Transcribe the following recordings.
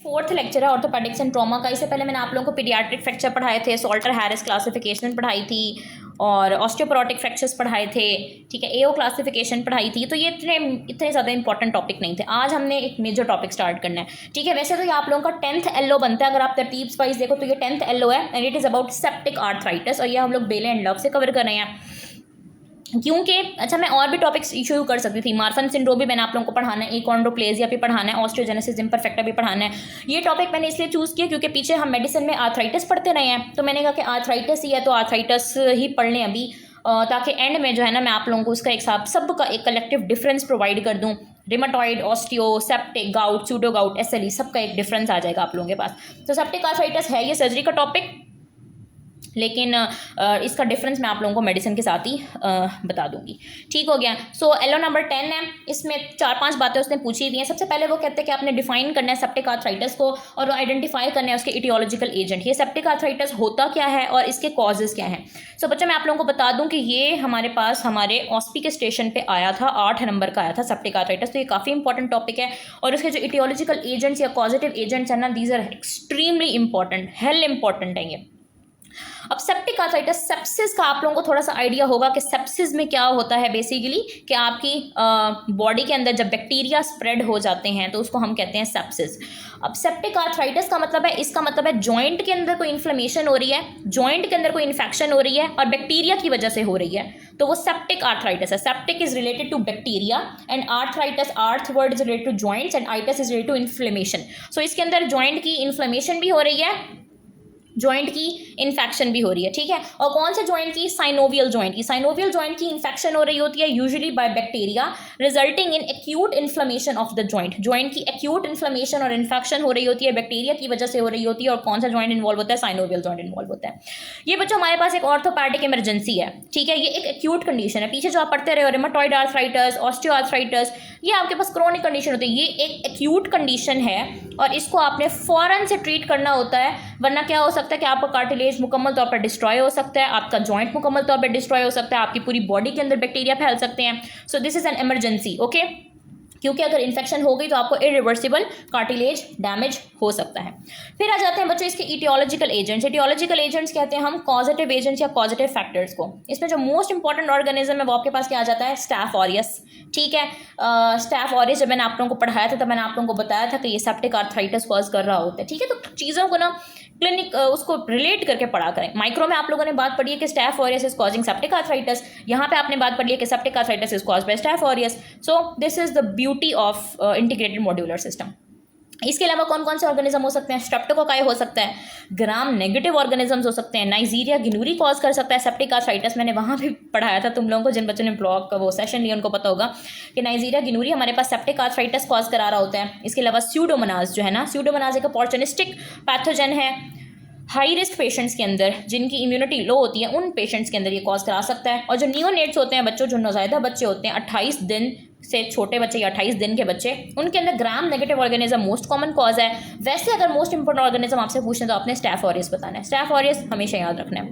Fourth lecture है orthopaedics and trauma का। इससे पहले मैंने आप लोगों को पीडियाट्रिक फ्रैक्चर पढ़ाए थे, सॉल्टर हैरिस क्लासिफिकेशन पढ़ाई थी और ऑस्टियोपोरोटिक फ्रैक्चर्स पढ़ाए थे, ठीक है, एओ क्लासिफिकेशन पढ़ाई थी। तो ये इतने ज़्यादा इंपॉर्टेंट टॉपिक नहीं थे। आज हमने एक मेजर टॉपिक स्टार्ट करना है, ठीक है। वैसे तो ये आप लोगों का 10th एलओ बनता है, अगर आप तरतीब वाइज देखो तो ये 10th एलओ है and it is about septic arthritis, और ये हम लोग बेले एंड लव से कवर कर रहे हैं क्योंकि अच्छा मैं और भी टॉपिक्स इशू कर सकती थी। मार्फन सिंड्रोम भी मैंने आप लोगों को पढ़ाना है, एकॉन्ड्रोप्लेजिया भी पढ़ाना है, ऑस्टियोजेनेसिस इम्परफेक्टा भी पढ़ाना है। ये टॉपिक मैंने इसलिए चूज़ किया क्योंकि पीछे हम मेडिसिन में आर्थराइटिस पढ़ते रहे हैं, तो मैंने कहा कि आर्थराइटिस ही है तो आर्थराइटिस ही पढ़ लें अभी, ताकि एंड में जो है ना मैं आप लोगों को उसका एक साथ सब का एक कलेक्टिव डिफरेंस प्रोवाइड कर दूँ। Rheumatoid, osteo, septic, gout, pseudo gout, SLE सबका एक डिफरेंस आ जाएगा आप लोगों के पास। तो सेप्टिक आर्थराइटिस है ये सर्जरी का टॉपिक, लेकिन इसका डिफरेंस मैं आप लोगों को मेडिसिन के साथ ही बता दूंगी, ठीक हो गया। सो एलो नंबर 10 है, इसमें 4-5 बातें उसने पूछी हुई हैं। सबसे पहले वो कहते हैं कि आपने डिफाइन करना है सेप्टिक आर्थराइटिस को और आइडेंटिफाई करना है उसके इटियोलॉजिकल एजेंट। ये सेप्टिक आर्थराइटिस होता क्या है और इसके कॉजेज़ क्या हैं। सो बच्चों मैं आप लोगों को बता दूं कि ये हमारे पास हमारे ऑस्पी के स्टेशन पे आया था, 8 नंबर का आया था सेप्टिक आर्थराइटिस। तो ये काफ़ी इंपॉर्टेंट टॉपिक है और उसके जो इटियोलॉजिकल एजेंट्स या पॉजिटिव एजेंट्स हैं ना, these are extremely important, hell important है ये। अब सेप्टिक आर्थराइटिस, सेप्सिस का आप लोगों को थोड़ा सा आइडिया होगा कि सेप्सिस में क्या होता है बेसिकली, कि आपकी बॉडी के अंदर जब बैक्टीरिया स्प्रेड हो जाते हैं तो उसको हम कहते हैं सेप्सिस। अब सेप्टिक आर्थराइटिस का मतलब है, इसका मतलब है जॉइंट के अंदर कोई इन्फ्लेमेशन हो रही है, जॉइंट के अंदर कोई इन्फेक्शन हो रही है और बैक्टीरिया की वजह से हो रही है, तो वो सेप्टिक आर्थराइटिस है। Septic is related to bacteria and arthritis, arth word is related to joints and itis is related to inflammation. So इसके अंदर जॉइंट की इन्फ्लेमेशन भी हो रही है, जॉइंट की इन्फेक्शन भी हो रही है, ठीक है। और कौन से जॉइंट की? साइनोवियल जॉइंट की। साइनोवियल जॉइंट की इन्फेक्शन हो रही होती है usually by bacteria, resulting in acute inflammation of the joint. Joint की एक्यूट इन्फ्लेमेशन और इन्फेक्शन हो रही होती है, बैक्टीरिया की वजह से हो रही होती है। और कौन सा जॉइंट इन्वॉल्व होता है? साइनोवियल जॉइंट इन्वॉल्व होता है। ये बच्चों हमारे पास एक ऑर्थोपैडिक इमरजेंसी है, ठीक है। ये एक एक्यूट कंडीशन है। पीछे जो आप पढ़ते रहे हो रिमाटॉइड आर्थराइटिस, ऑस्टियो आर्थराइटिस, ये आपके पास क्रोनिक कंडीशन होती है। ये एक एक्यूट कंडीशन है और इसको आपने फौरन से ट्रीट करना होता है, वरना क्या हो सकता है कि आपका कार्टिलेज मुकम्मल तौर पर डिस्ट्रॉय हो सकता है, आपका जॉइंट मुकम्मल तौर पर डिस्ट्रॉय हो सकता है, आपकी पूरी बॉडी के अंदर बैक्टीरिया फैल सकते हैं। सो this is an emergency, okay. क्योंकि अगर इन्फेक्शन हो गई तो आपको इरिवर्सिबल कार्टिलेज डैमेज हो सकता है। फिर आ जाते हैं बच्चों इसके इटियोलॉजिकल एजेंट्स। इटियोलॉजिकल एजेंट्स कहते हैं हम कॉजेटिव एजेंट्स या कॉजेटिव फैक्टर्स को। इसमें जो मोस्ट इंपॉर्टेंट ऑर्गेनिज्म है वो आपके पास क्या आ जाता है? स्टैफ ऑरियस, ठीक है। स्टैफ ऑरियस जब मैंने आप लोगों को पढ़ाया था तब मैंने आप लोगों को बताया था कि ये सेप्टिक आर्थराइटिस कॉज कर रहा होता है, ठीक है। तो चीज़ों को ना क्लिनिक उसको रिलेट करके पढ़ा करें। माइक्रो में आप लोगों ने बात पढ़ी है कि staph aureus is causing septic arthritis, यहाँ पे आपने बात पढ़ी है कि septic arthritis is caused by staph aureus. So this is the beauty of integrated modular system. इसके अलावा कौन कौन से ऑर्गेनिज्म हो सकते हैं? स्ट्रेप्टोकोकाई हो सकता है, ग्राम नेगेटिव ऑर्गेनिजम्स हो सकते हैं, नाइजीरिया गिनूरी कॉज कर सकता है सेप्टिक आर्थराइटिस। मैंने वहाँ भी पढ़ाया था तुम लोगों को, जिन बच्चों ने ब्लॉग का वो सेशन लिया उनको पता होगा कि नाइजीरिया गिनूरी हमारे पास सेप्टिक आर्थराइटिस कॉज करा रहा होता है। इसके अलावा स्यूडोमोनास जो है ना, स्यूडोमोनास एक अपॉर्चुनिस्टिक पैथोजन है। हाई रिस्क पेशेंट्स के अंदर जिनकी इम्यूनिटी लो होती है उन पेशेंट्स के अंदर ये कॉज करा सकता है। और जो नियोनेट्स होते हैं बच्चों, जो नौज़ायदा बच्चे होते हैं 28 दिन से छोटे बच्चे या 28 दिन के बच्चे, उनके अंदर ग्राम negative organism most common cause है। वैसे अगर मोस्ट इंपॉर्टेंट ऑर्गेनिज्म आपसे पूछना तो आपने स्टैफ ऑरियस बताना है। स्टैफ ऑरियस हमेशा याद रखना है,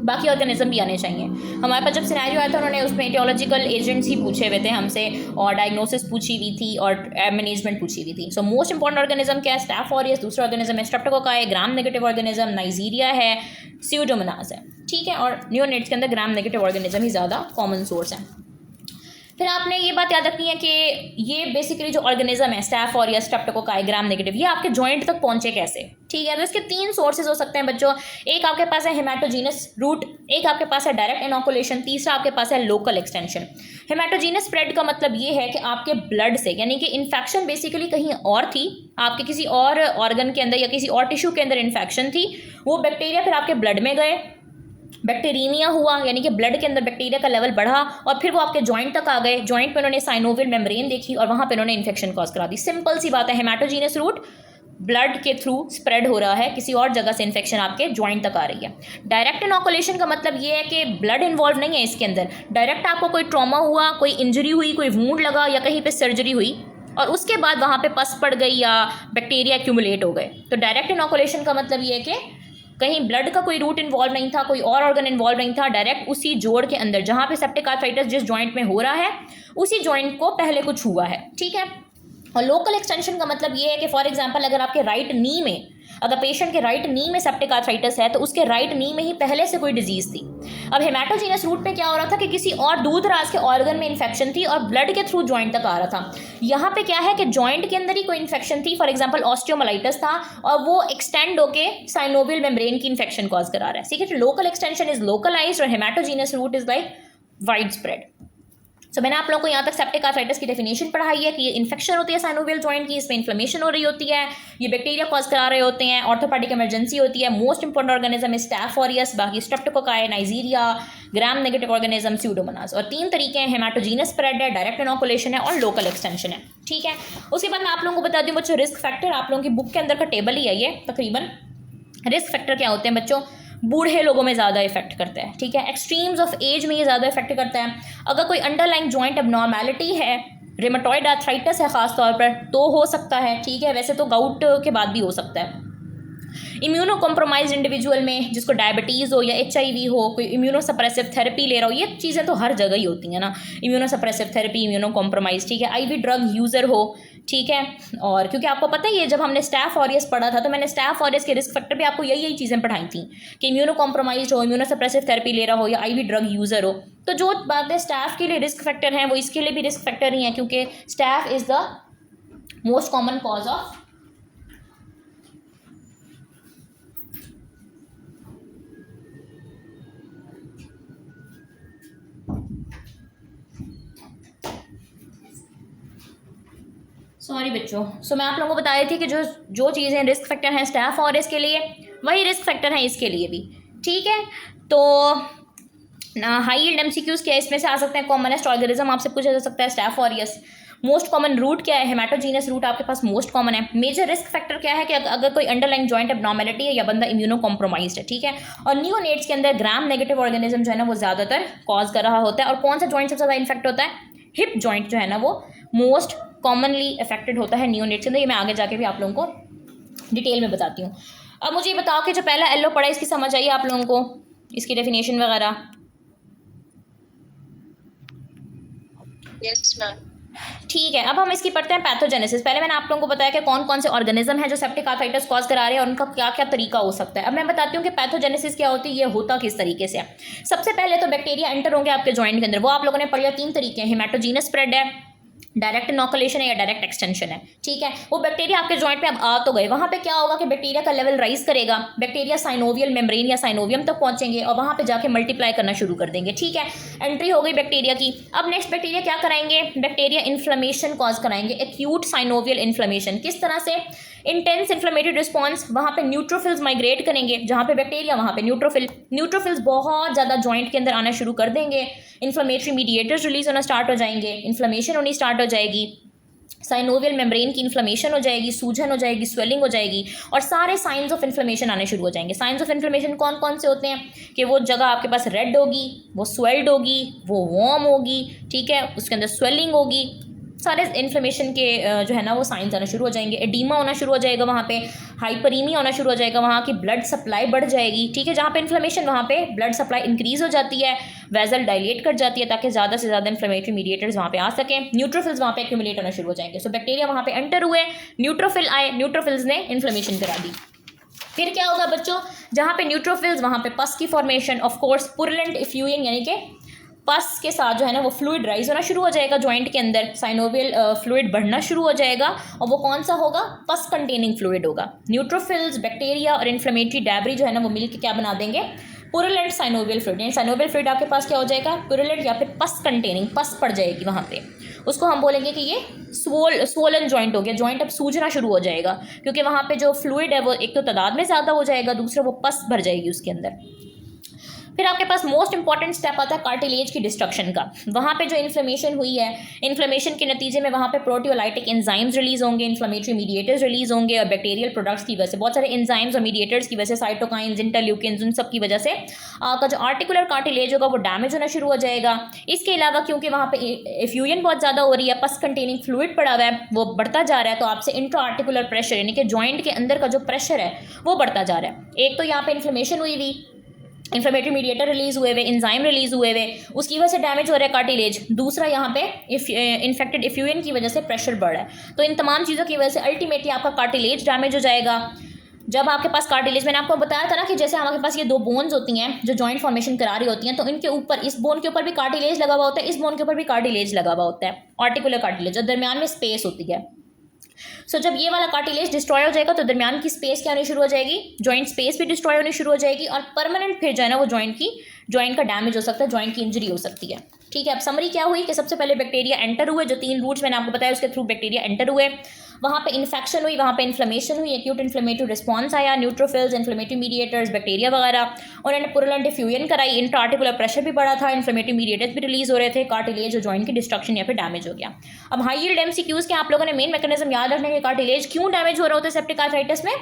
बाकी ऑर्गेनिज्म भी आने चाहिए। हमारे पास जब सिनेरियो आया था उन्होंने उसमें इटियोलॉजिकल एजेंट्स ही पूछे हुए थे हमसे और डायग्नोसिस पूछी हुई थी और मैनेजमेंट पूछी हुई थी। सो मोस्ट इंपॉर्टेंट ऑर्गेनिज्म क्या है? Staph aureus. दूसरा ऑर्गेनिज्म है streptococci, gram negative organism, Neisseria है, स्यूडोमोनास है, ठीक है। और नियोनेट्स के अंदर ग्राम नेगेटिव ऑर्गेनिज्म ही ज़्यादा कॉमन सोर्स है। फिर आपने ये बात याद रखनी है कि ये बेसिकली जो ऑर्गेनिज्म है staph aureus, streptococci, gram negative, ये आपके जॉइंट तक पहुंचे कैसे, ठीक है। तो इसके 3 सोर्सेज हो सकते हैं बच्चों। एक आपके पास है हेमाटोजीनस रूट, एक आपके पास है डायरेक्ट इनोकुलेशन, तीसरा आपके पास है लोकल एक्सटेंशन। हेमाटोजीनस स्प्रेड का मतलब ये है कि आपके ब्लड से, यानी कि इन्फेक्शन बेसिकली कहीं और थी, आपके किसी और ऑर्गन के अंदर या किसी और टिश्यू के अंदर इन्फेक्शन थी, वो बैक्टीरिया फिर आपके ब्लड में गए, बैक्टीरिया हुआ, यानी कि ब्लड के अंदर बैक्टीरिया का लेवल बढ़ा और फिर वो आपके जॉइंट तक आ गए। जॉइंट पे उन्होंने साइनोवियल मेम्ब्रेन देखी और वहाँ पे उन्होंने इन्फेक्शन कॉज करा दी। सिंपल सी बात है, हेमाटोजीनस रूट ब्लड के थ्रू स्प्रेड हो रहा है, किसी और जगह से इन्फेक्शन आपके जॉइंट तक आ रही है। डायरेक्ट इनोकुलेशन का मतलब ये है कि ब्लड इन्वॉल्व नहीं है इसके अंदर, डायरेक्ट आपको कोई ट्रॉमा हुआ, कोई इंजरी हुई, कोई वूंड लगा या कहीं पे सर्जरी हुई और उसके बाद वहाँ पे पस पड़ गई या बैक्टीरिया एक्यूमुलेट हो गए। तो डायरेक्ट इनोकुलेशन का मतलब ये है कि कहीं ब्लड का कोई रूट इन्वॉल्व नहीं था, कोई और ऑर्गन इन्वॉल्व नहीं था, डायरेक्ट उसी जोड़ के अंदर जहाँ पे सेप्टिक आर्थराइटिस जिस जॉइंट में हो रहा है उसी जॉइंट को पहले कुछ हुआ है, ठीक है। और लोकल एक्सटेंशन का मतलब ये है कि फॉर एग्जांपल अगर आपके राइट नी में, अगर पेशेंट के राइट नी में सेप्टिक आर्थराइटिस है तो उसके राइट नी में ही पहले से कोई डिजीज़ थी। अब हेमाटोजीनस रूट में क्या हो रहा था कि किसी और दूर दराज के ऑर्गन में इन्फेक्शन थी और ब्लड के थ्रू जॉइंट तक आ रहा था। यहाँ पे क्या है कि जॉइंट के अंदर ही कोई इन्फेक्शन थी, फॉर एग्जाम्पल ऑस्टियोमाइलिटिस था और वो एक्सटेंड होके साइनोवियल मेम्ब्रेन की इन्फेक्शन कॉज करा रहा है। ठीक है, तो लोकल एक्सटेंशन इज लोकलाइज्ड और hematogenous route is like wide spread. So मैंने आप लोगों को यहाँ तक सेप्टिक आर्थराइटिस की डेफिनेशन पढ़ाई है कि ये इन्फेक्शन होती है साइनोवियल जॉइंट की, इसमें इन्फ्लेमेशन हो रही होती है, ये बैक्टीरिया कॉज करा रहे होते हैं, ऑर्थोपेडिक इमरजेंसी होती है। मोस्ट इंपॉर्टेंट ऑर्गेनिज्म है स्टैफ ऑरियस, बाकी स्ट्रेप्टोकोकाई, नाइजीरिया, ग्राम नेगेटिव ऑर्गेनिज्म, स्यूडोमोनास। और 3 तरीके हैं, हेमाटोजीनस स्प्रेड है, डायरेक्ट इनोकुलेशन है और लोकल एक्सटेंशन है। ठीक है, उसके बाद मैं आप लोगों को बता दूँ बच्चों रिस्क फैक्टर, आप लोगों की बुक के अंदर का टेबल ही है ये तकरीबन। रिस्क फैक्टर क्या होते हैं बच्चों, बूढ़े लोगों में ज़्यादा इफेक्ट करता है। ठीक है, एक्सट्रीम्स ऑफ एज में ये ज़्यादा इफेक्ट करता है। अगर कोई अंडरलाइंग जॉइंट एबनॉर्मेलिटी है, रिमेटॉइड आर्थराइटिस है ख़ास तौर पर, तो हो सकता है। ठीक है, वैसे तो गाउट के बाद भी हो सकता है। इम्यूनो कॉम्प्रोमाइज इंडिविजुअल में, जिसको डायबिटीज़ हो या HIV हो, कोई इम्यूनो सप्रेसिव थेरेपी ले रहा हो, ये चीज़ें तो हर जगह ही होती हैं ना, immuno suppressive therapy, immuno compromise. ठीक है, IV ड्रग यूज़र हो। ठीक है, और क्योंकि आपको पता ही है जब हमने स्टैफ ऑरियस पढ़ा था तो मैंने स्टैफ ऑरियस के रिस्क फैक्टर भी आपको यही चीज़ें पढ़ाई थी कि इम्यूनो कॉम्प्रोमाइज हो, इम्यूनो सप्रेसिव थेरेपी ले रहा हो या IV ड्रग यूज़र हो। तो जो बातें स्टैफ के लिए रिस्क फैक्टर हैं वो इसके लिए भी रिस्क फैक्टर ही हैं, क्योंकि staph is the most common cause of sorry बच्चों। सो मैं आप लोगों को बता रही थी कि जो चीज़ें रिस्क फैक्टर हैं स्टैफ और इसके लिए, वही रिस्क फैक्टर हैं इसके लिए भी। ठीक है, तो हाई यील्ड MCQs क्या इसमें से आ सकते हैं। कॉमनेस्ट ऑर्गेनिज्म आपसे पूछा जा सकता है staph aureus. Most common route क्या है, हेमाटोजीनस रूट आपके पास मोस्ट कॉमन है। मेजर रिस्क फैक्टर क्या है कि अगर कोई अंडरलाइंग जॉइंट एबनॉर्मेलिटी है या बंदा इम्यूनो कॉम्प्रोमाइज्ड है। ठीक है, और नियोनेट्स के अंदर ग्राम नेगेटिव ऑर्गेनिज्म जो है ना वो ज़्यादातर कॉज कर रहा होता है। और कौन सा जॉइंट सबसे ज़्यादा इन्फेक्ट होता है, हिप जॉइंट जो है ना वो मोस्ट कॉमनली अफेक्टेड होता है नियोनेट्स के अंदर। ये मैं आगे जाके भी आप लोगों को डिटेल में बताती हूँ। अब मुझे ये बताओ कि जो पहला एलो पढ़ा है इसकी समझ आई आप लोगों को, इसकी डेफिनेशन वगैरह? Yes ma'am. ठीक है, अब हम इसकी पढ़ते हैं पैथोजेनेसिस। पहले मैंने आप लोगों को बताया कि कौन कौन से ऑर्गेनिज्म है जो सेप्टिक आर्थराइटिस कॉज करा रहे हैं और उनका क्या क्या तरीका हो सकता है। अब मैं बताती हूँ कि पैथोजेनेसिस क्या होती है, ये होता किस तरीके से है। सबसे पहले तो बैक्टीरिया एंटर होंगे आपके जॉइंट के अंदर, वो आप लोगों ने पढ़ लिया। 3 तरीके हैं, हेमाटोजीनस स्प्रेड है, डायरेक्ट इनोकुलेशन है या डायरेक्ट एक्सटेंशन है। ठीक है, वो बैक्टीरिया आपके जॉइंट पे अब आ तो गए, वहाँ पे क्या होगा कि बैक्टीरिया का लेवल राइज करेगा, बैक्टीरिया साइनोवियल मेम्ब्रेन या साइनोवियम तक पहुंचेंगे और वहाँ पे जाके मल्टीप्लाई करना शुरू कर देंगे। ठीक है, एंट्री हो गई बैक्टीरिया की। अब नेक्स्ट बैक्टीरिया क्या कराएंगे, बैक्टीरिया इन्फ्लेमेशन कॉज कराएंगे, एक्यूट साइनोवियल इन्फ्लेमेशन। किस तरह से, इंटेंस इन्फ्लेमेटरी रिस्पॉन्स, वहाँ पे न्यूट्रोफिल्स माइग्रेट करेंगे, जहाँ पे बैक्टीरिया वहाँ पे न्यूट्रोफिल्स बहुत ज़्यादा जॉइंट के अंदर आना शुरू कर देंगे, इन्फ्लेमेटरी मीडिएटर्स रिलीज होना स्टार्ट हो जाएंगे, इन्फ्लेमेशन होनी स्टार्ट हो जाएगी, साइनोवियल मेम्ब्रेन की इन्फ्लेमेशन हो जाएगी, सूजन हो जाएगी, स्वेलिंग हो जाएगी और सारे साइंस ऑफ इन्फ्लेमेशन आने शुरू हो जाएंगे। साइंस ऑफ इन्फ्लेमेशन कौन कौन से होते हैं कि वो जगह आपके पास रेड होगी, वो स्वेल्ड होगी, वो वार्म होगी। ठीक है, उसके अंदर स्वेलिंग होगी, सारे इन्फ्लेमेशन के जो है ना वो साइंस आना शुरू हो जाएंगे। एडीमा होना शुरू हो जाएगा वहाँ पे, हाइपरीमिया होना शुरू हो जाएगा, वहाँ की ब्लड सप्लाई बढ़ जाएगी। ठीक है, जहाँ पे इन्फ्लेमेशन वहाँ पे ब्लड सप्लाई इंक्रीज हो जाती है, वेजल डायलेट कर जाती है ताकि ज़्यादा से ज़्यादा इन्फ्लेमेटरी मीडिएटर्स वहाँ पे आ सकें, न्यूट्रोफिल्स वहाँ पे एक्यूमुलेट होना शुरू हो जाएंगे। सो बैक्टीरिया वहाँ पे एंटर हुए, न्यूट्रोफिल आए, न्यूट्रोफिल्स ने इन्फ्लेमेशन करा दी। फिर क्या होगा बच्चों, जहाँ पे न्यूट्रोफिल्स वहाँ पे पस की फॉर्मेशन, ऑफ कोर्स पुरलेंट इफ्यूइंग यानी कि पस के साथ जो है ना वो फ्लूइड राइज होना शुरू हो जाएगा जॉइंट के अंदर, साइनोवियल फ्लूइड बढ़ना शुरू हो जाएगा और वो कौन सा होगा, पस कंटेनिंग फ्लूइड होगा। न्यूट्रोफिल्स, बैक्टीरिया और इन्फ्लेमेटरी डैबरी जो है ना वो मिलकर क्या बना देंगे, पुरलेंट साइनोवियल फ्लूइड। यानी साइनोवियल फ्लूइड आपके पास क्या हो जाएगा, पुरलेंट या फिर पस कंटेनिंग, पस पड़ जाएगी वहाँ पे, उसको हम बोलेंगे कि ये स्वोलन जॉइंट हो गया, जॉइंट अब सूजना शुरू हो जाएगा क्योंकि वहाँ पे जो फ्लूइड है वो एक तो तादाद में ज़्यादा हो जाएगा, दूसरा वो पस भर जाएगी उसके अंदर। फिर आपके पास मोस्ट इंपॉर्टेंट स्टेप आता है कार्टिलेज की डिस्ट्रक्शन का। वहाँ पे जो इन्फ्लेमेशन हुई है, इन्फ्लेमेशन के नतीजे में वहाँ पे प्रोटियोलाइटिक एंजाइम्स रिलीज होंगे, इन्फ्लेमेटरी मीडिएटर्स रिलीज होंगे और बैक्टीरियल प्रोडक्ट्स की वजह से, बहुत सारे एंजाइम्स और मीडिएटर्स की वजह से, साइटोकाइंस, इंटरल्यूकिन्स, उन सब की वजह से आपका जो आर्टिकुलर कार्टिलेज होगा वो डैमेज होना शुरू हो जाएगा। इसके अलावा क्योंकि वहाँ पे एफ्यूजन बहुत ज़्यादा हो रही है, पस कंटेनिंग फ्लूइड पड़ा हुआ है, वो बढ़ता जा रहा है, तो आपसे इंट्रा आर्टिकुलर प्रेशर यानी कि जॉइंट के अंदर का जो प्रेशर है वो बढ़ता जा रहा है। एक तो यहाँ पे इन्फ्लेमेशन हुई हुई, इन्फ्लेमेटरी मीडिएटर रिलीज़ हुए हुए, इंजाइम रिलीज़ हुए हुए, उसकी वजह से डैमेज हो रहा है कार्टिलेज। दूसरा यहाँ पे इन्फेक्टेड इफ्यूजन की वजह से प्रेशर बढ़ रहा है। तो इन तमाम चीज़ों की वजह से अल्टीमेटली आपका कार्टिलेज डैमेज हो जाएगा। जब आपके पास कार्टिलेज, मैंने आपको बताया था ना कि जैसे हमारे पास ये दो बोन्स होती हैं जो जॉइंट फॉर्मेशन करा रही होती हैं, तो इनके ऊपर, इस बोन के ऊपर भी कार्टिलेज लगा हुआ होता है, इस बोन के ऊपर भी कार्टिलेज लगा हुआ होता है, आर्टिकुलर कार्टिलेज, और दरमियान में स्पेस होती है। सो जब ये वाला कार्टिलेज डिस्ट्रॉय हो जाएगा तो दरमियान की स्पेस क्या होनी शुरू हो जाएगी, जॉइंट स्पेस भी डिस्ट्रॉय होनी शुरू हो जाएगी, और परमानेंट फिर जो है ना वो जॉइंट का डैमेज हो सकता है, जॉइंट की इंजरी हो सकती है। ठीक है, अब समरी क्या हुई कि सबसे पहले बैक्टीरिया एंटर हुए, जो 3 रूट्स मैंने आपको बताया उसके थ्रू बैक्टीरिया एंटर हुए, वहाँ पे इन्फेक्शन हुई, वहाँ पे इन्फ्लेमेशन हुई, एक्यूट इन्फ्लेमेटरी रिस्पॉन्स आया, न्यूट्रोफिल्स, इन्फ्लेमेटरी मीडिएटर्स, बैक्टीरिया वगैरह, उन्होंने पुरुलेंट डिफ्यूजन कराई, इंट्राआर्टिकुलर प्रेशर भी बढ़ा था, इन्फ्लेमेटरी मीडिएटर्स भी रिलीज हो रहे थे, कार्टिलेज और जॉइंट की डिस्ट्रक्शन या फिर डैमेज हो गया। अब हाई यील्ड एमसीक्यूज के आप लोगों ने मेन मैकेनिज्म याद रखने के, कार्टिलेज क्यों डैमेज हो रहा होता है सेप्टिक आर्थराइटिस में,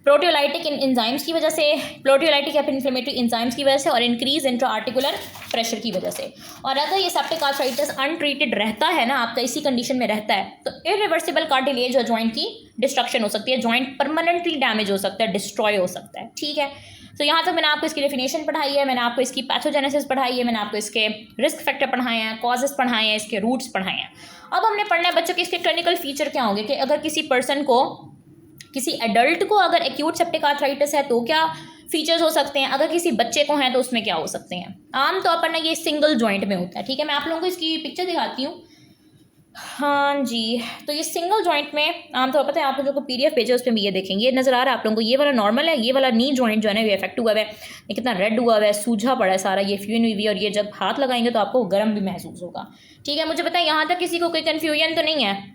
प्रोटियोलाइटिक एंजाइम्स की वजह से, प्रोटियोलाइटिक या फिर इन्फ्लेमेटरी एंजाइम्स की वजह से, और इंक्रीज इंट्राआर्टिकुलर प्रेशर की वजह से। और अगर ये सेप्टिक आर्थराइटिस अनट्रीटेड रहता है ना, आपका इसी कंडीशन में रहता है, तो इरिवर्सिबल कार्टिलेज और जॉइंट की डिस्ट्रक्शन हो सकती है, जॉइंट परमानेंटली डैमेज हो सकता है, डिस्ट्रॉय हो सकता है। ठीक है, तो यहाँ तक मैंने आपको इसकी डेफिनेशन पढ़ाई है, मैंने आपको इसकी पैथोजेनेसिस पढ़ाई है, मैंने आपको इसके रिस्क फैक्टर पढ़ाए हैं, कॉजेस पढ़ाए हैं, इसके रूट्स पढ़ाए हैं। अब हमने पढ़ना है बच्चों के इसके क्लिनिकल फीचर क्या होंगे, कि अगर किसी पर्सन को, किसी एडल्ट को अगर एक्यूट सेप्टिक आर्थराइटिस है तो क्या फीचर्स हो सकते हैं, अगर किसी बच्चे को है तो उसमें क्या हो सकते हैं। आमतौर पर ना ये सिंगल जॉइंट में होता है। ठीक है, मैं आप लोगों को इसकी पिक्चर दिखाती हूँ। हाँ जी, तो ये सिंगल जॉइंट में आमतौर पर, आप लोगों को पीडीएफ भेजे उस पर भी ये देखेंगे, ये नजर आ रहा है आप लोगों को, ये वाला नॉर्मल है, ये वाला नी जॉइंट जो है ना ये इफेक्ट हुआ है, ये कितना रेड हुआ है, सूझा पड़ा है सारा, ये फ्यून हुई है, और ये जब हाथ लगाएंगे तो आपको गर्म भी महसूस होगा। ठीक है, मुझे बताएं यहाँ तक किसी को कोई कन्फ्यूजन तो नहीं है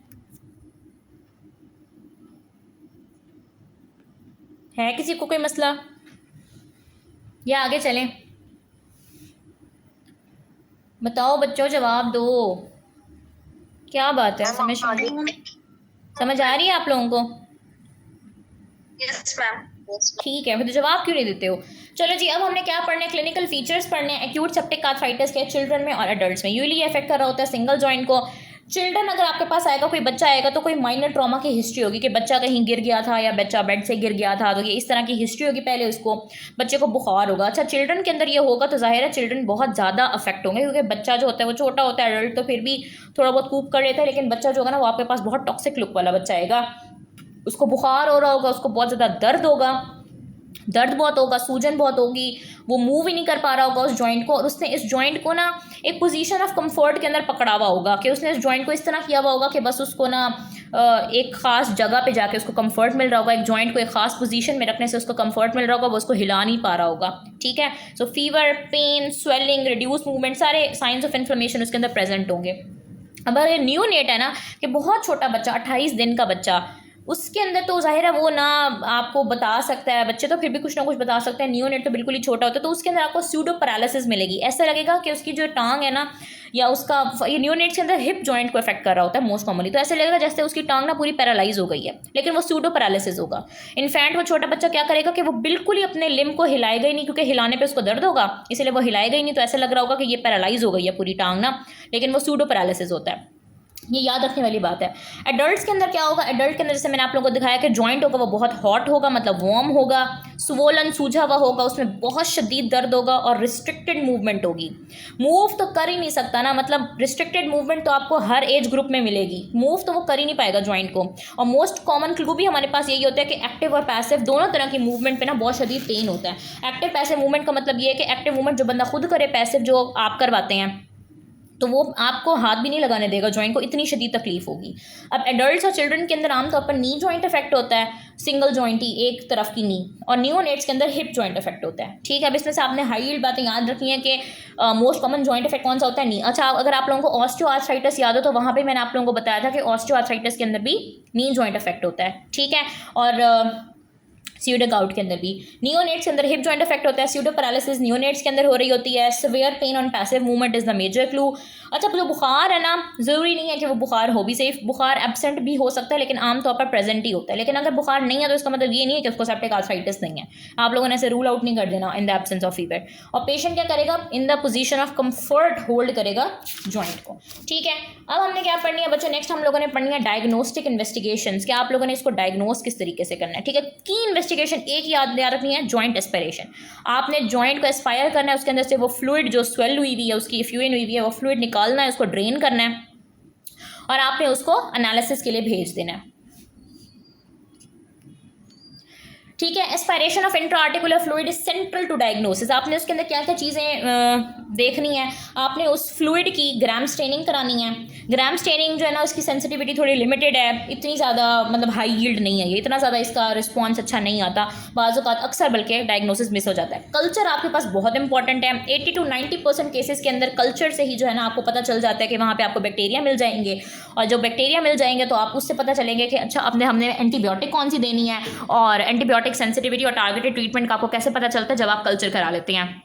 किसी को कोई मसला, या आगे चलें? बताओ बच्चों, जवाब दो, क्या बात है, समझ आ रही है आप लोगों को? Yes ma'am. ठीक है, फिर तो जवाब क्यों नहीं देते हो? चलो जी, अब हमने क्या पढ़ना है, क्लिनिकल फीचर्स पढ़ने हैं एक्यूट सेप्टिक आर्थराइटिस के चिल्ड्रन में और एडल्ट्स में। यूजुअली इफेक्ट कर रहा होता है सिंगल जॉइंट को। चिल्ड्रन, अगर आपके पास आएगा, कोई बच्चा आएगा तो कोई माइनर ट्रॉमा की हिस्ट्री होगी कि बच्चा कहीं गिर गया था या बच्चा बेड से गिर गया था, तो ये इस तरह की हिस्ट्री होगी पहले, उसको बच्चे को बुखार होगा। अच्छा, चिल्ड्रन के अंदर ये होगा तो जाहिर है चिल्ड्रन बहुत ज़्यादा अफेक्ट होंगे, क्योंकि बच्चा जो होता है वो छोटा होता है, एडल्ट तो फिर भी थोड़ा बहुत कूप कर लेता है, लेकिन बच्चा जो होगा ना वो आपके पास बहुत टॉक्सिक लुक वाला बच्चा आएगा, उसको बुखार हो रहा होगा, उसको बहुत ज़्यादा दर्द बहुत होगा, सूजन बहुत होगी, वो मूव ही नहीं कर पा रहा होगा उस जॉइंट को, और उसने इस जॉइंट को ना एक पोजीशन ऑफ कंफर्ट के अंदर पकड़ा हुआ होगा, कि उसने इस जॉइंट को इस तरह किया हुआ होगा कि बस उसको ना एक खास जगह पे जाके उसको कंफर्ट मिल रहा होगा, एक जॉइंट को एक खास पोजीशन में रखने से उसको कंफर्ट मिल रहा होगा, वो उसको हिला नहीं पा रहा होगा। ठीक है, so fever, pain, swelling, reduce movement, सारे साइंस ऑफ इन्फ्लेमेशन उसके अंदर प्रेजेंट होंगे। अब अगर न्यूनेट है ना, कि बहुत छोटा बच्चा, 28 दिन का बच्चा, उसके अंदर तो जाहिर है वो ना आपको बता सकता है, बच्चे तो फिर भी कुछ ना कुछ बता सकते हैं, न्यूनेट तो बिल्कुल ही छोटा होता है, तो उसके अंदर आपको स्यूडो पैरालिसिस मिलेगी। ऐसा लगेगा कि उसकी जो टांग है ना, या उसका, ये न्यूनेट्स के अंदर हिप जॉइंट को इफेक्ट कर रहा होता है मोस्ट कॉमनली, तो ऐसे लगेगा जैसे उसकी टांग ना पूरी पैरालाइज हो गई है, लेकिन वो स्यूडो पैरालिसिस होगा। इनफैक्ट वो छोटा बच्चा क्या करेगा कि वो बिल्कुल ही अपने लिम्ब को हिलाएगा ही नहीं, क्योंकि हिलाने पर उसको दर्द होगा, इसलिए वो हिलाएगा ही नहीं, तो ऐसा लग रहा होगा कि ये पैरालाइज हो गई है पूरी टांग ना, लेकिन वो स्यूडो पैरालिसिस होता है। ये याद रखने वाली बात है। एडल्ट्स के अंदर क्या होगा, एडल्ट के अंदर जैसे मैंने आप लोगों को दिखाया कि जॉइंट होगा वो बहुत हॉट होगा, मतलब वार्म होगा, स्वोलन, सूझा हुआ होगा, उसमें बहुत शदीद दर्द होगा, और रिस्ट्रिक्टेड मूवमेंट होगी। मूव तो कर ही नहीं सकता ना, मतलब रिस्ट्रिक्टेड मूवमेंट तो आपको हर एज ग्रुप में मिलेगी, मूव तो वो कर ही नहीं पाएगा जॉइंट को। और मोस्ट कॉमन क्लू भी हमारे पास यही होता है कि एक्टिव और पैसिव दोनों तरह की मूवमेंट पे ना बहुत शदीद पेन होता है। एक्टिव पैसिव मूवमेंट का मतलब ये है कि एक्टिव मूवमेंट जो बंदा खुद करे, पैसिव जो आप करवाते हैं, तो वो आपको हाथ भी नहीं लगाने देगा जॉइंट को, इतनी शदीद तकलीफ होगी। अब एडल्ट्स और चिल्ड्रन के अंदर आमतौर पर नी जॉइंट इफेक्ट होता है, सिंगल जॉइंट ही, एक तरफ की नी, और नियोनेट्स के अंदर हिप जॉइंट इफेक्ट होता है। ठीक है, अब इसमें से आपने हाई यील्ड बातें याद रखनी है कि मोस्ट कॉमन जॉइंट इफेक्ट कौन सा होता है, नी। अच्छा, अगर आप लोगों को ऑस्टियोआर्थराइटिस याद हो तो वहाँ पर मैंने आप लोगों को बताया था कि ऑस्टियोआर्थराइटिस के अंदर भी नी जॉइंट इफेक्ट होता है। ठीक है, और स्यूडोगाउट के अंदर भी। नियोनेट्स के अंदर हिप जॉइंट इफेक्ट होता है, स्यूडो पैरालिसिस नियोनेट्स के अंदर हो रही होती है। Severe pain on passive movement is the major clue. अच्छा, जो बुखार है ना, ज़रूरी नहीं है कि वो बुखार हो भी, सेफ बुखार एब्सेंट भी हो सकता है, लेकिन आमतौर पर प्रेजेंट ही होता है। लेकिन अगर बुखार नहीं है तो इसका मतलब ये नहीं है कि उसको सेप्टिक आर्थराइटिस नहीं है, आप लोगों ने ऐसे रूल आउट नहीं कर देना in the absence of fever. और पेशेंट क्या करेगा, in the position of comfort hold करेगा जॉइंट को। ठीक है, अब हमने क्या पढ़नी है बच्चों, नेक्स्ट हम लोगों ने पढ़नी है डायग्नोस्टिक इन्वेस्टिगेशंस, कि आप लोगों ने इसको डायग्नोस किस तरीके से करना है। ठीक है, की इन्वेस्टिगेशन एक याद रखनी है, जॉइंट एस्पिरेशन। आपने जॉइंट को एस्पायर करना है, उसके अंदर से वो फ्लूइड जो स्वेल हुई हुई है, उसकी फ्यूइन हुई हुई है, वो फ्लूइड निकालना है, उसको ड्रेन करना है और आपने उसको एनालिसिस के लिए भेज देना है। ठीक है। Aspiration of intraarticular fluid is central to diagnosis. आपने उसके अंदर क्या क्या चीज़ें देखनी है, आपने उस फ्लूइड की ग्राम स्टेनिंग करानी है। ग्राम स्टेनिंग जो है ना, उसकी सेंसिटिविटी थोड़ी लिमिटेड है, इतनी ज़्यादा मतलब हाई यील्ड नहीं है ये, इतना ज़्यादा इसका रिस्पॉन्स अच्छा नहीं आता, बाज़-औक़ात अक्सर बल्कि डायग्नोसिस मिस हो जाता है। कल्चर आपके पास बहुत इंपॉर्टेंट है। 80 to 90% केसेस के अंदर कल्चर से ही जो है ना आपको पता चल जाता है कि वहाँ पे आपको बैक्टीरिया मिल जाएंगे, और जब बैक्टीरिया मिल जाएंगे तो आप उससे पता चलेंगे कि अच्छा हमने एंटीबायोटिक कौन सी देनी है, और एंटीबायोटिक सेंसिटिविटी और टारगेटेड ट्रीटमेंट का आपको कैसे पता चलता है जब आप कल्चर करा लेते हैं।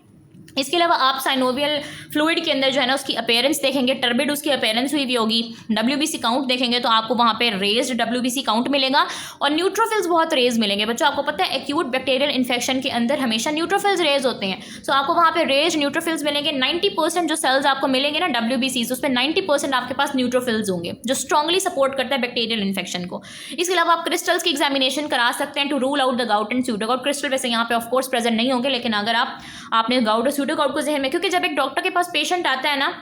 इसके अलावा आप साइनोवियल फ्लूइड के अंदर जो है ना उसकी अपीयरेंस देखेंगे, टर्बिड उसकी अपीयरेंस हुई भी होगी। WBC काउंट देखेंगे तो आपको वहाँ पे रेज्ड WBC काउंट मिलेगा और न्यूट्रोफिल्स बहुत रेज मिलेंगे। बच्चों आपको पता है एक्यूट बैक्टीरियल इन्फेक्शन के अंदर हमेशा न्यूट्रोफिल्स रेज होते हैं, सो आपको वहाँ पे रेज न्यूट्रोफिल्स मिलेंगे। 90% जो सेल्स आपको मिलेंगे ना WBCs, उसमें 90% आपके पास न्यूट्रोफिल्स होंगे जो स्ट्रांगली सपोर्ट करता है बैक्टीरियल इन्फेक्शन को। इसके अलावा आप क्रिस्टल्स की एग्जामिनेशन करा सकते हैं to rule out the gout and pseudogout. Crystal वैसे यहाँ पे ऑफकोर्स प्रेजेंट नहीं होंगे, लेकिन अगर आपने गाउट और स्यूडोगाउट को जहन में, क्योंकि जब एक डॉक्टर के पास पेशेंट आता है ना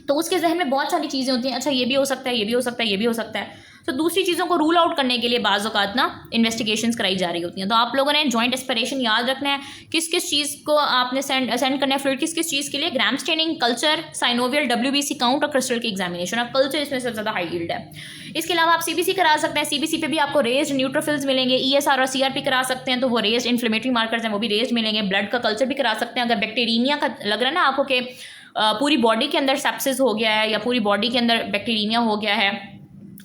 तो उसके जहन में बहुत सारी चीज़ें होती हैं, अच्छा ये भी हो सकता है, ये भी हो सकता है, ये भी हो सकता है। तो दूसरी चीज़ों को रूल आउट करने के लिए बाज़ औक़ात ना इन्वेस्टिगेशंस कराई जा रही होती हैं। तो आप लोगों ने जॉइंट एस्पिरेशन याद रखना है, किस किस चीज़ को आपने सेंड करना है फ्लूइड, किस किस चीज़ के लिए, gram staining, culture, synovial, WBC count और क्रिस्टल की एग्जामिनेशन। और कल्चर इसमें सबसे ज़्यादा हाई यील्ड है। इसके अलावा आप CBC करा सकते हैं, CBC पे भी आपको रेज्ड न्यूट्रोफिल्स मिलेंगे। ESR और CRP करा सकते हैं, तो वो रेज्ड इन्फ्लेमेटरी मार्कर्स हैं, वो भी रेज्ड मिलेंगे। ब्लड का कल्चर भी करा सकते हैं अगर बैक्टीरिया का लग रहा है ना आपको कि पूरी बॉडी के अंदर सेप्सिस हो गया है या पूरी बॉडी के अंदर बैक्टीरिया हो गया है,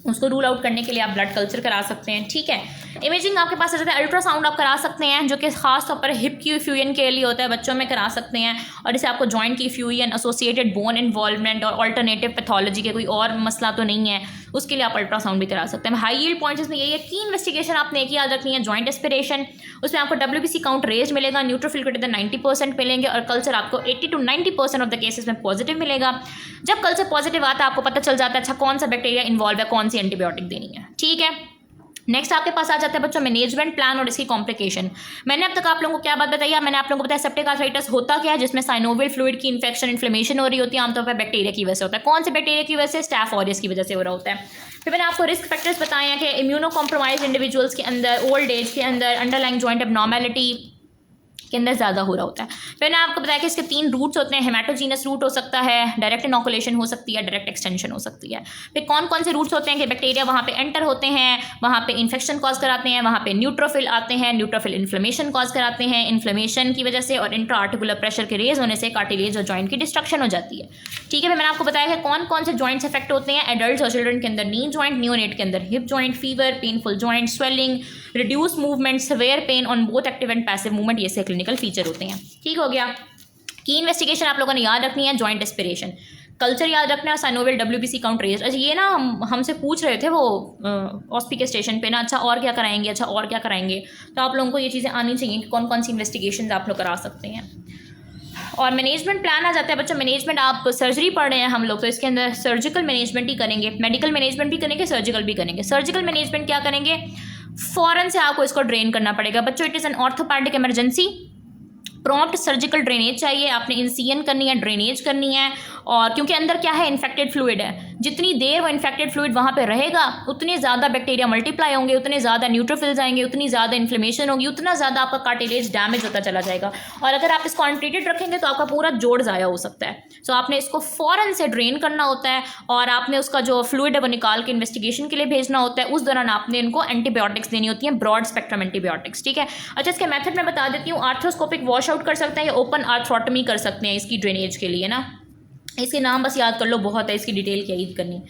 उसको रूल आउट करने के लिए आप ब्लड कल्चर करा सकते हैं। ठीक है। इमेजिंग आपके पास आ जाता है, अल्ट्रासाउंड आप करा सकते हैं जो कि खास तौर पर हिप की फ्यूजन के लिए होता है, बच्चों में करा सकते हैं, और इसे आपको जॉइंट की फ्यूजन, एसोसिएटेड बोन इन्वॉल्वमेंट और अल्टरनेटिव पैथोलॉजी के कोई और मसला तो नहीं है, उसके लिए आप अल्ट्रासाउंड भी करा सकते हैं। हाई यील्ड पॉइंट्स इसमें यही है कि इन्वेस्टिगेशन आपने एक याद रखनी है, जॉइंट एस्पिरेशन, उसमें आपको WBC काउंट रेज मिलेगा, न्यूट्रोफिल ग्रेटर देन 90% मिलेंगे, और कल्चर आपको 80 to 90% ऑफ द केसेस में पॉजिटिव मिलेगा। जब कल्चर पॉजिटिव आता है आपको पता चल जाता है अच्छा कौन सा बैक्टीरिया इन्वॉल्व है, कौन सी एंटीबायोटिक देनी है। ठीक है। नेक्स्ट आपके पास आ जाता है बच्चों मैनेजमेंट प्लान और इसकी कॉम्प्लिकेशन। मैंने अब तक आप लोगों को क्या बात बताई है, मैंने आप लोगों को बताया सेप्टिक आर्थराइटिस होता क्या है, जिसमें साइनोवियल फ्लूइड की इन्फेक्शन, इन्फ्लेमेशन हो रही होती है, आमतौर पर बैक्टीरिया की वजह से होता है। कौन से बैक्टीरिया की वजह से, स्टैफ ऑरियस की वजह से हो रहा होता है। फिर मैंने आपको रिस्क फैक्टर्स बताए हैं कि इम्यूनो कॉम्प्रोमाइज इंडिविजुअल्स के अंदर, ओल्ड एज के अंदर, अंडरलाइंग जॉइंट एबनॉर्मेलिटी के अंदर ज़्यादा हो रहा होता है। मैंने आपको बताया कि इसके 3 रूट्स होते हैं, हेमाटोजीनस रूट हो सकता है, डायरेक्ट इनोकुलेशन हो सकती है, डायरेक्ट एक्सटेंशन हो सकती है। फिर कौन कौन से रूट्स होते हैं कि बैक्टीरिया वहाँ पे एंटर होते हैं, वहाँ पे इन्फेक्शन कॉज कराते हैं, वहाँ पे न्यूट्रोफिल आते हैं, न्यूट्रोफिल इन्फ्लेमेशन कॉज कराते हैं, इन्फ्लेमेशन की वजह से और इंट्राआर्टिकुलर प्रेशर के रेज होने से कार्टिलेज और जॉइंट की डिस्ट्रक्शन हो जाती है। ठीक है। मैंने आपको बताया कि कौन कौन से जॉइंट्स इफेक्ट होते हैं एडल्ट और चिल्ड्रन के अंदर, नी जॉइंट, नियोनेट के अंदर hip joint, fever, painful joint, swelling, reduce movement, severe pain on both active and passive movement, ये से क्लिनिकल फीचर होते हैं। ठीक हो गया। की इन्वेस्टिगेशन आप लोगों ने याद रखनी है, जॉइंट एस्पिरेशन, कल्चर याद रखना है, साइनोवियल WBC काउंट रेज। अच्छा ये ना हमसे पूछ रहे थे वो ऑस्पी के स्टेशन पे ना, अच्छा और क्या कराएंगे, अच्छा और क्या कराएंगे, तो आप लोगों को ये चीज़ें आनी चाहिए कि कौन कौन सी इन्वेस्टिगेशन आप लोग करा सकते हैं। और मैनेजमेंट प्लान आ जाता है बच्चों, मैनेजमेंट आप सर्जरी पढ़ रहे हैं हम लोग, तो इसके अंदर सर्जिकल मैनेजमेंट ही करेंगे, मेडिकल मैनेजमेंट भी करेंगे, सर्जिकल भी करेंगे। सर्जिकल मैनेजमेंट क्या करेंगे, फ़ौरन से आपको इसको ड्रेन करना पड़ेगा बच्चों। It is an orthopaedic emergency, prompt surgical drainage चाहिए, आपने इंसिजन करनी है, ड्रेनेज करनी है, और क्योंकि अंदर क्या है, इन्फेक्टेड फ्लूइड है, जितनी देर वो इन्फेक्टेड फ्लूइड वहाँ पे रहेगा उतने ज़्यादा बैक्टीरिया मल्टीप्लाई होंगे, उतने ज़्यादा न्यूट्रोफिल्स आएंगे, उतनी ज़्यादा इन्फ्लेमेशन होगी, उतना ज़्यादा आपका कार्टिलेज डैमेज होता चला जाएगा, और अगर आप इसको अनट्रीटेड रखेंगे तो आपका पूरा जोड़ ज़ाया हो सकता है। सो आपने इसको फ़ौरन से ड्रेन करना होता है, और आपने उसका जो फ्लूइड है वो निकाल के इन्वेस्टिगेशन के लिए भेजना होता है। उस दौरान आपने इनको एंटीबायोटिक्स देनी होती हैं, ब्रॉड स्पेक्ट्रम एंटीबायोटिक्स। ठीक है। अच्छा इसके मेथड मैं बता देती हूँ, आर्थ्रोस्कोपिक वॉश आउट कर सकते हैं या ओपन आर्थ्रोटमी कर सकते हैं इसकी ड्रेनेज के लिए ना, इसके नाम बस याद कर लो, बहुत है, इसकी डिटेल क्या याद करनी।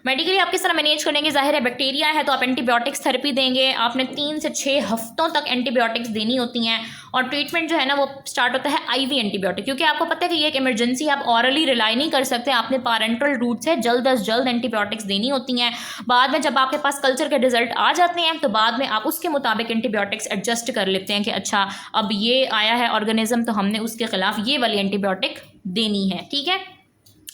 मेडिकली आप किस तरह मैनेज करेंगे, जाहिर है बैक्टीरिया है तो आप एंटीबायोटिक्स थेरेपी देंगे, आपने 3 से 6 हफ्तों तक एंटीबायोटिक्स देनी होती हैं, और ट्रीटमेंट जो है ना वो स्टार्ट होता है IV एंटीबायोटिक, क्योंकि आपको पता है कि ये एक इमरजेंसी, आप ऑरली रिलाई नहीं कर सकते, आपने पैरेंटल रूट से जल्द अज जल्द एंटीबायोटिक्स देनी होती हैं। बाद में जब आपके पास कल्चर के रिजल्ट आ जाते हैं तो बाद में आप उसके मुताबिक एंटीबायोटिक्स एडजस्ट कर लेते हैं कि अच्छा अब ये आया है ऑर्गेनिज्म तो हमने उसके खिलाफ ये वाली एंटीबायोटिक देनी है। ठीक है।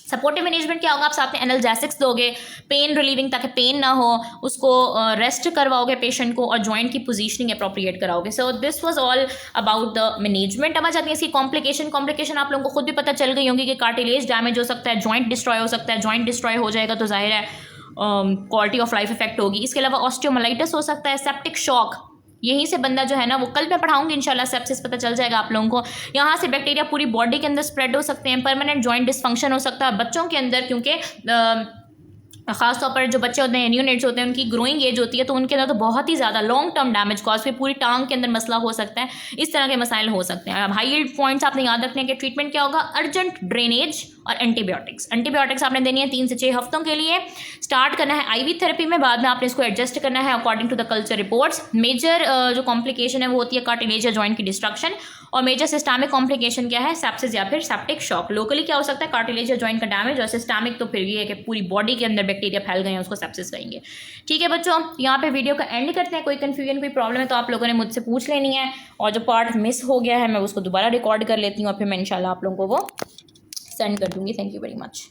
सपोर्टिव मैनेजमेंट क्या होगा, आप साथ में एनाल्जेसिक्स दोगे, पेन रिलीविंग ताकि पेन ना हो, उसको रेस्ट करवाओगे पेशेंट को, और जॉइंट की पोजीशनिंग अप्रोप्रिएट कराओगे. So this was all about the management. अब आ जाती है इसकी कॉम्प्लिकेशन आप लोगों को खुद भी पता चल गई होंगी कि कार्टिलेज डैमेज हो सकता है, जॉइंट डिस्ट्रॉय हो सकता है. जॉइंट डिस्ट्रॉय हो जाएगा तो जाहिर है क्वालिटी ऑफ लाइफ इफेक्ट होगी. इसके अलावा ऑस्टियोमाइलाइटिस हो सकता है, सेप्टिक शॉक, यहीं से बंदा जो है ना, वो कल मैं पढ़ाऊंगी इंशाल्लाह, सेप्सिस पता चल जाएगा आप लोगों को. यहाँ से बैक्टीरिया पूरी बॉडी के अंदर स्प्रेड हो सकते हैं. परमानेंट जॉइंट डिसफंक्शन हो सकता है बच्चों के अंदर, क्योंकि खासतौर पर जो बच्चे होते हैं, न्यूनेट्स होते हैं, उनकी ग्रोइंग एज होती है, तो उनके अंदर तो बहुत ही ज़्यादा लॉन्ग टर्म डैमेज कॉज फिर पूरी टांग के अंदर मसला हो सकता है. इस तरह के मसाइल हो सकते हैं. अब हाई यील्ड पॉइंट्स आपने याद रखने के, ट्रीटमेंट क्या होगा, अर्जेंट ड्रेनेज और एंटीबायोटिक्स आपने देनी है 3 से 6 हफ्तों के लिए. स्टार्ट करना है आईवी थेरेपी में, बाद में आपने इसको एडजस्ट करना है according to the culture reports. Major जो कॉम्प्लिकेशन है वो होती है कार्टिलेज या जॉइंट की डिस्ट्रक्शन, और मेजर सिस्टमिक कॉम्प्लिकेशन क्या है, सेप्सिस या फिर सेप्टिक शॉक. लोकली क्या हो सकता है, कार्टिलेज या जॉइंट का डैमेज, और सिस्टमिक तो फिर ये है कि पूरी बॉडी के अंदर बैक्टीरिया फैल गए हैं, उसको सेप्सिस कहेंगे. ठीक है बच्चों, यहाँ पे वीडियो का एंड करते हैं. कोई कन्फ्यूजन, कोई प्रॉब्लम है तो आप लोगों ने मुझसे पूछ लेनी है, और जो पार्ट मिस हो गया है मैं उसको दोबारा रिकॉर्ड कर लेती हूँ, और फिर मैं इंशाल्लाह आप लोगों को वो सेंड कर दूँगी. Thank you very much.